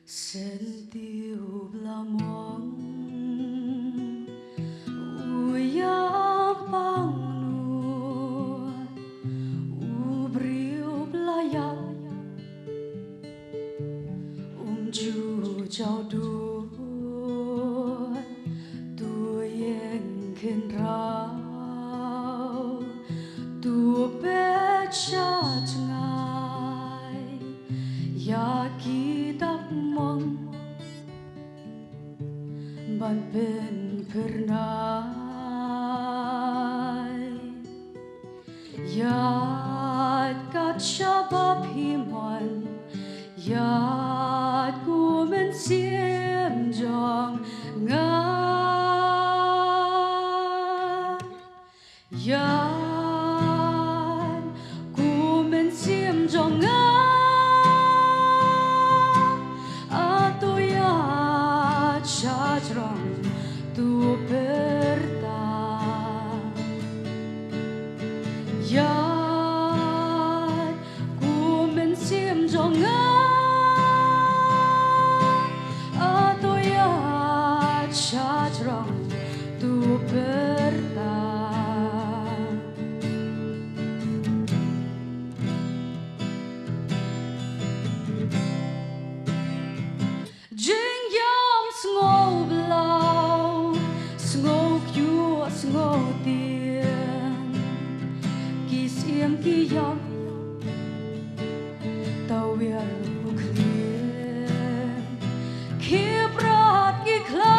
Sentiu blamong uyang pangnu ubriu blayap ju chao du tu yen khen rao tu pe cha ngai ya ki tak mong ban pen pernai ya kat shabab himan yaกูมันเสียมจองงายานกูมันเสียมจองงาอาตัวยาชาจรองตัวเปิดตายานกูมันเสียมจองงาChajrong tu berta Jing yam sngow blau sngow kyu sngow tien ki siam ki yam tau wir ukhrien ki brat ki kla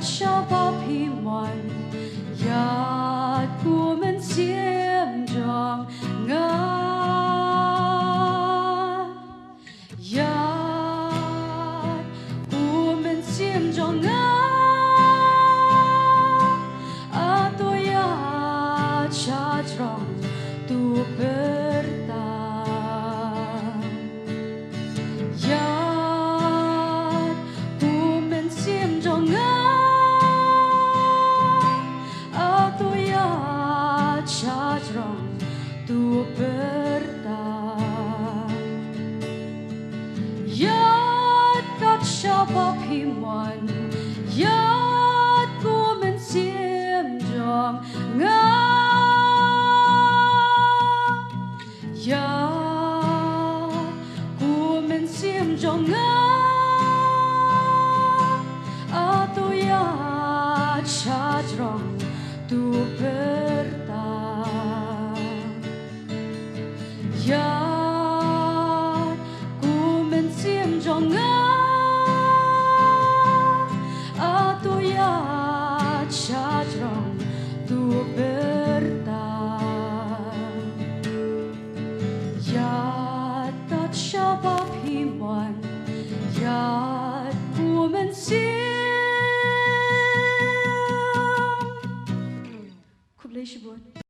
Shabab himan ya ku men siam jong nga ya ku men siam jong nga ato ya cha jong tu berta ya ku men siam jong nga Chajrong tu berta Yat kat shabab himan Yat ku men siam jong nga Yat ku men siam jong nga Ato ya chajrong tu berta Yat ku men siam jong nga ato ya chajrong tu berta Yat kat shabab himan Yat ku men siam Kublai shibot